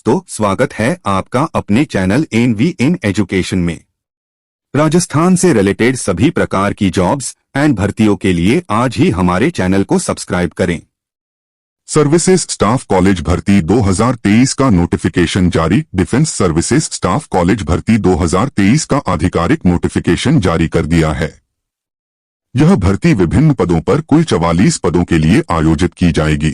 दोस्तों, स्वागत है आपका अपने चैनल एनवी इन एजुकेशन में। राजस्थान से रिलेटेड सभी प्रकार की जॉब्स एंड भर्तियों के लिए आज ही हमारे चैनल को सब्सक्राइब करें। सर्विसेज स्टाफ कॉलेज भर्ती 2023 का नोटिफिकेशन जारी। डिफेंस सर्विसेज स्टाफ कॉलेज भर्ती 2023 का आधिकारिक नोटिफिकेशन जारी कर दिया है। यह भर्ती विभिन्न पदों पर कुल 44 पदों के लिए आयोजित की जाएगी।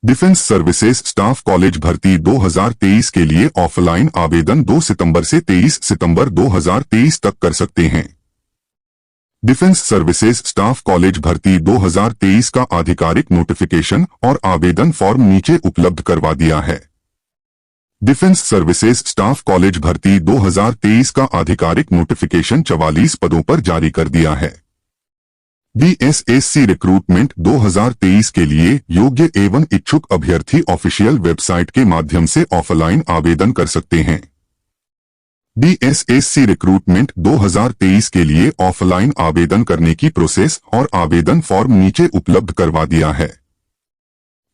डिफेंस सर्विसेज स्टाफ कॉलेज भर्ती 2023 के लिए ऑफलाइन आवेदन 2 सितंबर से 23 सितंबर 2023 तक कर सकते हैं। डिफेंस सर्विसेज स्टाफ कॉलेज भर्ती 2023 का आधिकारिक नोटिफिकेशन और आवेदन फॉर्म नीचे उपलब्ध करवा दिया है। डिफेंस सर्विसेज स्टाफ कॉलेज भर्ती 2023 का आधिकारिक नोटिफिकेशन 44 पदों पर जारी कर दिया है। DSSC रिक्रूटमेंट 2023 के लिए योग्य एवं इच्छुक अभ्यर्थी ऑफिशियल वेबसाइट के माध्यम से ऑफलाइन आवेदन कर सकते हैं। DSSC रिक्रूटमेंट 2023 के लिए ऑफलाइन आवेदन करने की प्रोसेस और आवेदन फॉर्म नीचे उपलब्ध करवा दिया है।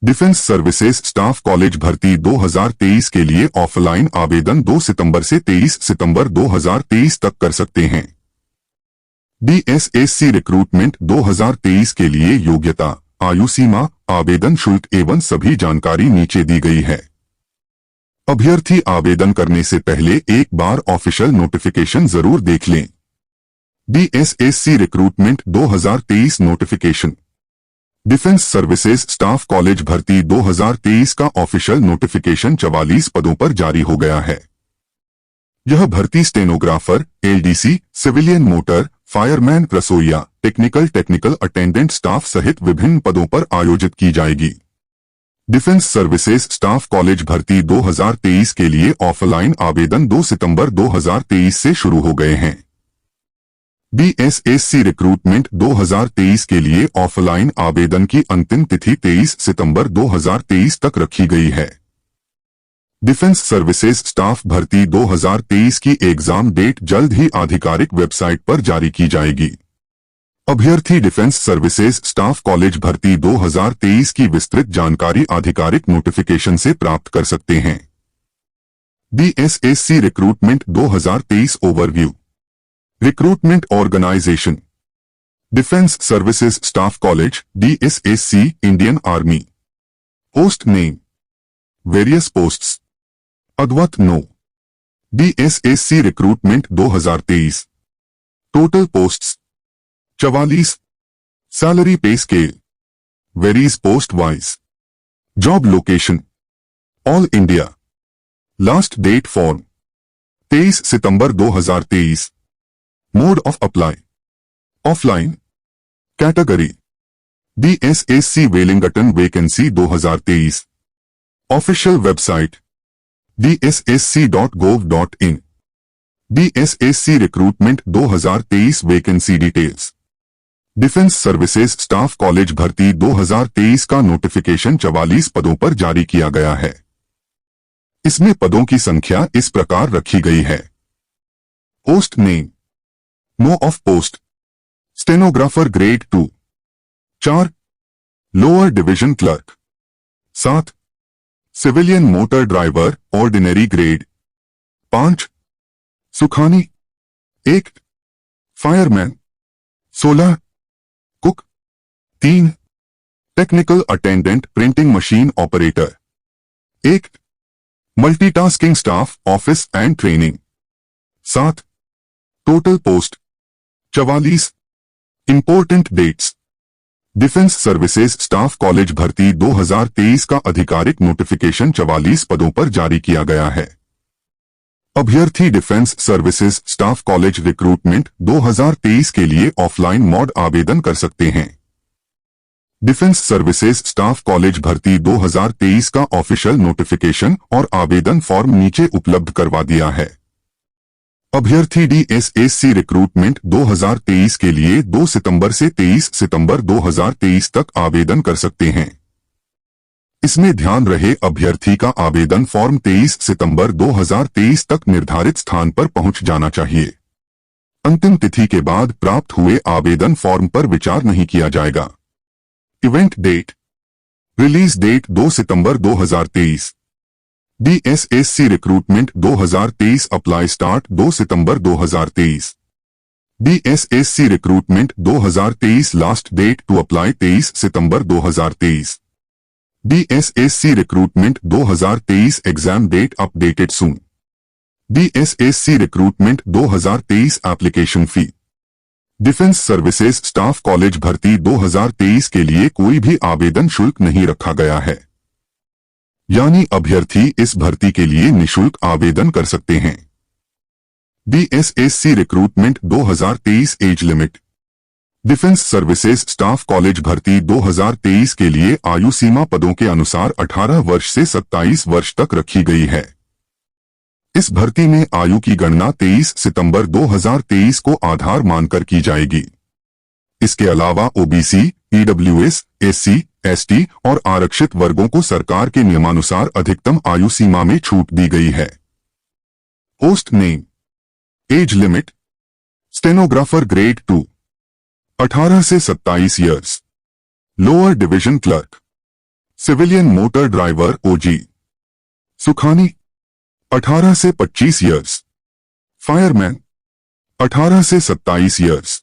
डिफेंस सर्विसेज स्टाफ कॉलेज भर्ती 2023 के लिए ऑफलाइन आवेदन 2 सितंबर से 23 सितंबर 2023 तक कर सकते हैं। DSSC रिक्रूटमेंट 2023 के लिए योग्यता, आयु सीमा, आवेदन शुल्क एवं सभी जानकारी नीचे दी गई है। अभ्यर्थी आवेदन करने से पहले एक बार ऑफिशियल नोटिफिकेशन जरूर देख लें। DSSC recruitment 2023 notification. Defence services staff college भर्ती 2023 का ऑफिशियल नोटिफिकेशन 44 पदों पर जारी हो गया है। यह भर्ती stenographer, LDC, civilian motor, fireman, रसोइया, टेक्निकल अटेंडेंट स्टाफ सहित विभिन्न पदों पर आयोजित की जाएगी। डिफेंस सर्विसेज स्टाफ कॉलेज भर्ती 2023 के लिए ऑफलाइन आवेदन 2 सितंबर 2023 से शुरू हो गए हैं। DSSC रिक्रूटमेंट 2023 के लिए ऑफलाइन आवेदन की अंतिम तिथि 23 सितंबर 2023 तक रखी गई है। डिफेंस सर्विसेज स्टाफ भर्ती 2023 की एग्जाम डेट जल्द ही आधिकारिक वेबसाइट पर जारी की जाएगी। अभ्यर्थी डिफेंस सर्विसेज स्टाफ कॉलेज भर्ती 2023 की विस्तृत जानकारी आधिकारिक नोटिफिकेशन से प्राप्त कर सकते हैं। DSSC recruitment 2023 overview. Recruitment organisation. Defence services staff college, DSSC, Indian army. Post name, various posts, अद्वत no. DSSC recruitment 2023। Total posts 44। Salary pay scale varies post wise. Job location all India. Last date form 23 September 2023। Mode of apply offline. Category DSSC Wellington vacancy 2023। Official website dssc.gov.in। DSSC recruitment 2023 vacancy details. Defence services staff college भर्ती 2023 का notification 44 पदों पर जारी किया गया है। इसमें पदों की संख्या इस प्रकार रखी गई है। Post name, no of post, stenographer grade 2 4। Lower division clerk 7। Civilian motor driver ordinary grade 5। सुखानी 1। Fireman 16। Cook 3। Technical attendant printing machine operator 1। Multitasking staff office and training 7। Total post 44। Important dates. Defence services staff college भर्ती 2023 का आधिकारिक notification 44 पदों पर जारी किया गया है। अभ्यर्थी defence services staff college recruitment 2023 के लिए ऑफलाइन मोड आवेदन कर सकते हैं। डिफेंस सर्विसेज स्टाफ कॉलेज भर्ती 2023 का ऑफिशियल नोटिफिकेशन और आवेदन फॉर्म नीचे उपलब्ध करवा दिया है। अभ्यर्थी DSSC रिक्रूटमेंट 2023 के लिए 2 सितंबर से 23 सितंबर 2023 तक आवेदन कर सकते हैं। इसमें ध्यान रहे अभ्यर्थी का आवेदन फॉर्म 23 सितंबर 2023 तक निर्धारित स्थान पर पहुंच जाना चाहिए। अंतिम तिथि के बाद प्राप्त हुए आवेदन फॉर्म पर विचार नहीं किया जाएगा। इवेंट डेट, रिलीज डेट 2 सितंबर 2023। DSSC रिक्रूटमेंट 2023 अप्लाई स्टार्ट 2 सितंबर 2023। DSSC recruitment 2023 last date to apply 23 September 2023। DSSC recruitment 2023 exam date updated soon. DSSC recruitment 2023 application fee. Defence services staff college भर्ती 2023 के लिए कोई भी आवेदन शुल्क नहीं रखा गया है, यानी अभ्यर्थी इस भर्ती के लिए निशुल्क आवेदन कर सकते हैं। DSSC recruitment 2023 age limit. Defence services staff college भर्ती 2023 के लिए आयु सीमा पदों के अनुसार 18 वर्ष से 27 वर्ष तक रखी गई है। इस भर्ती में आयु की गणना 23 सितंबर 2023 को आधार मानकर की जाएगी। इसके अलावा ओबीसी, ईडब्ल्यूएस, एससी, एसटी और आरक्षित वर्गों को सरकार के नियमानुसार अधिकतम आयु सीमा में छूट दी गई है। Post name. Age limit. Stenographer grade 2 18 से 27 years. Lower division clerk. Civilian motor driver OG. सुखानी 18 से 25 इयर्स। फायरमैन 18 से 27 इयर्स।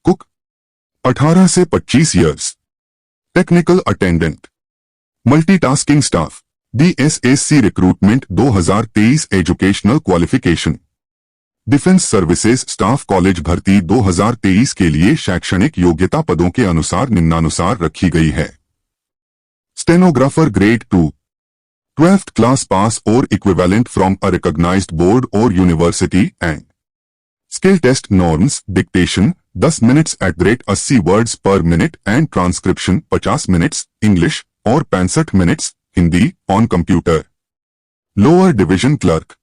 कुक 18 से 25 years. Technical attendant. Multitasking staff. DSSC recruitment 2023 educational qualification. Defence services staff college भर्ती 2023 के लिए शैक्षणिक योग्यता पदों के अनुसार निम्नानुसार रखी गई है। Stenographer grade 2 12th class pass or equivalent from a recognized board or university and skill test norms dictation 10 minutes at the rate 80 words per minute and transcription 50 minutes English और 65 minutes Hindi on computer। Lower division clerk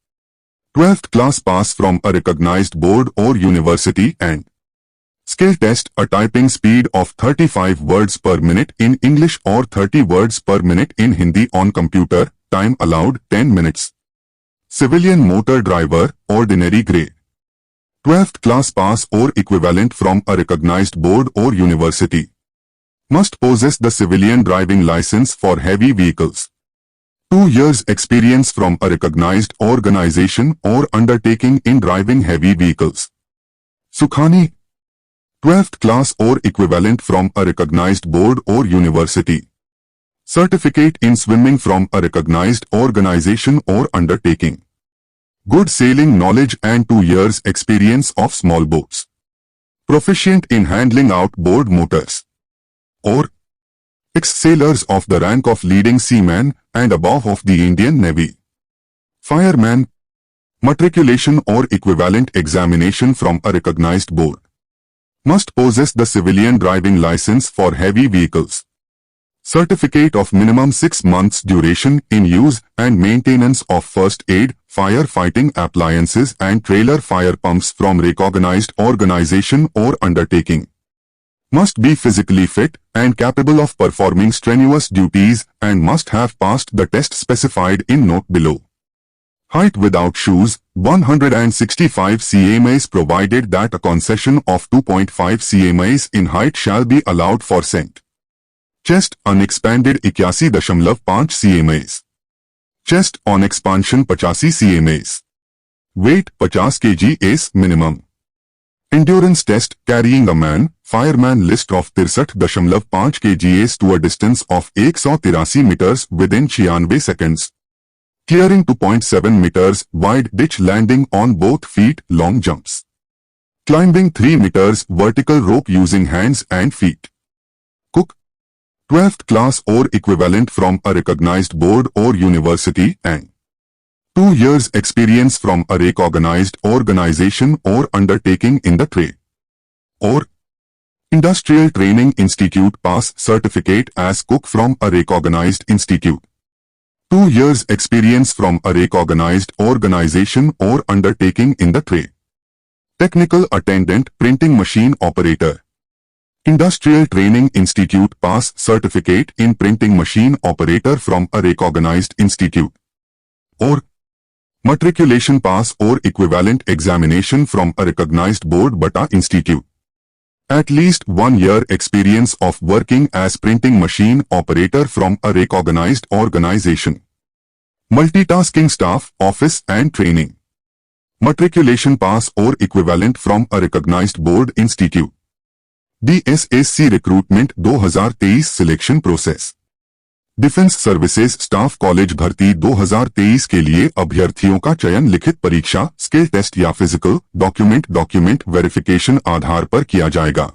12th class pass from a recognized board or university and skill test a typing speed of 35 words per minute in English or 30 words per minute in Hindi on computer। Time allowed 10 minutes। Civilian motor driver ordinary grade 12th class pass or equivalent from a recognized board or university। Must possess the civilian driving license for heavy vehicles। 2 years experience from a recognized organization or undertaking in driving heavy vehicles। Sukhani 12th class or equivalent from a recognized board or university। Certificate in swimming from a recognized organization or undertaking। Good sailing knowledge and 2 years experience of small boats। Proficient in handling outboard motors। Or ex-sailors of the rank of leading seaman and above of the Indian Navy। Fireman matriculation or equivalent examination from a recognized board। Must possess the civilian driving license for heavy vehicles। Certificate of minimum 6 months duration in use and maintenance of first aid, fire fighting appliances and trailer fire pumps from recognized organization or undertaking। Must be physically fit and capable of performing strenuous duties and must have passed the test specified in note below। Height without shoes 165 cm provided that a concession of 2.5 cm in height shall be allowed for cent। Chest unexpanded 81.5 cm। Chest on expansion 85 cm। Weight 50 kg is minimum। Endurance test carrying a man, fireman list of 63.5 kg is to a distance of 183 meters within 96 seconds। Clearing 2.7 meters wide ditch landing on both feet long jumps। Climbing 3 meters vertical rope using hands and feet। Cook 12th class or equivalent from a recognized board or university and 2 years experience from a recognized organization or undertaking in the trade। Or industrial training institute pass certificate as cook from a recognized institute। 2 years experience from a recognized organization or undertaking in the trade। Technical attendant printing machine operator। Industrial Training Institute pass certificate in printing machine operator from a recognized institute। Or matriculation pass or equivalent examination from a recognized board bata institute। At least 1 year experience of working as printing machine operator from a recognized organization। multitasking staff, office and training, matriculation pass or equivalent from a recognized board institute. DSSC Recruitment 2023 selection process. Defence services staff college भर्ती 2023 के लिए अभ्यर्थियों का चयन लिखित परीक्षा, skill test या physical document verification आधार पर किया जाएगा।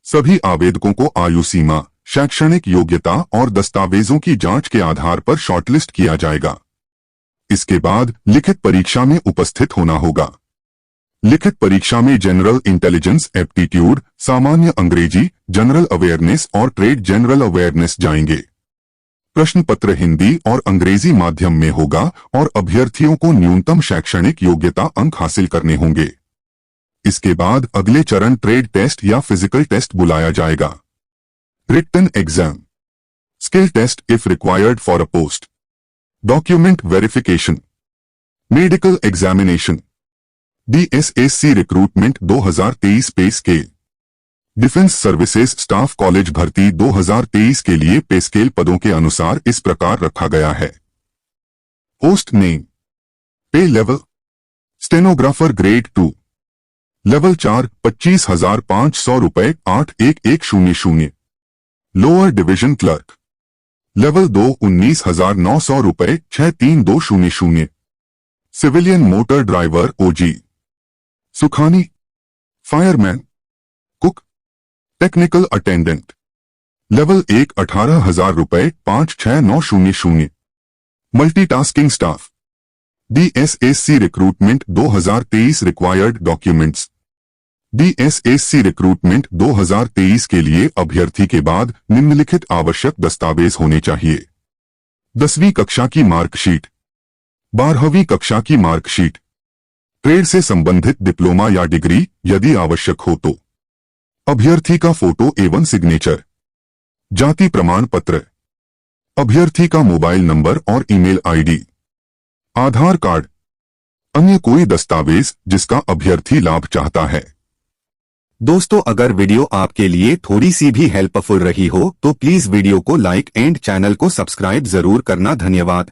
सभी आवेदकों को आयु सीमा, शैक्षणिक योग्यता और दस्तावेजों की जांच के आधार पर शॉर्टलिस्ट किया जाएगा। इसके बाद लिखित परीक्षा में उपस्थित होना होगा। लिखित परीक्षा में जनरल इंटेलिजेंस एप्टीट्यूड, सामान्य अंग्रेजी, जनरल अवेयरनेस और ट्रेड जनरल अवेयरनेस जाएंगे। प्रश्न पत्र हिंदी और अंग्रेजी माध्यम में होगा और अभ्यर्थियों को न्यूनतम शैक्षणिक योग्यता अंक हासिल करने होंगे। इसके बाद अगले चरण ट्रेड टेस्ट या फिजिकल टेस्ट बुलाया जाएगा। Written exam, skill test if required for a post, document verification, medical examination. DSSC recruitment 2023 pay scale. Defence services staff college भर्ती 2023 के लिए पे स्केल पदों के अनुसार इस प्रकार रखा गया है। पोस्ट नेम, पे लेवल, स्टेनोग्राफर ग्रेड 2, लेवल 4 25,500 रुपए 81100। लोअर डिवीजन क्लर्क, लेवल 2 19,900 रुपए 63200। Civilian motor driver OG, Sukhani, fireman, cook, technical attendant, level 1 18,000 रुपए 56900। Multitasking staff. DSSC recruitment 2023 required documents. DSSC recruitment 2023 के लिए अभ्यर्थी के बाद निम्नलिखित आवश्यक दस्तावेज होने चाहिए। 10वीं कक्षा की मार्कशीट, 12वीं कक्षा की मार्कशीट, ट्रेड से संबंधित डिप्लोमा या डिग्री यदि आवश्यक हो तो, अभ्यर्थी का फोटो एवं सिग्नेचर, जाति प्रमाण पत्र, अभ्यर्थी का मोबाइल नंबर और ईमेल आईडी, आधार कार्ड, अन्य कोई दस्तावेज जिसका अभ्यर्थी लाभ चाहता है। दोस्तों, अगर वीडियो आपके लिए थोड़ी सी भी हेल्पफुल रही हो तो प्लीज वीडियो को लाइक एंड चैनल को सब्सक्राइब जरूर करना। धन्यवाद।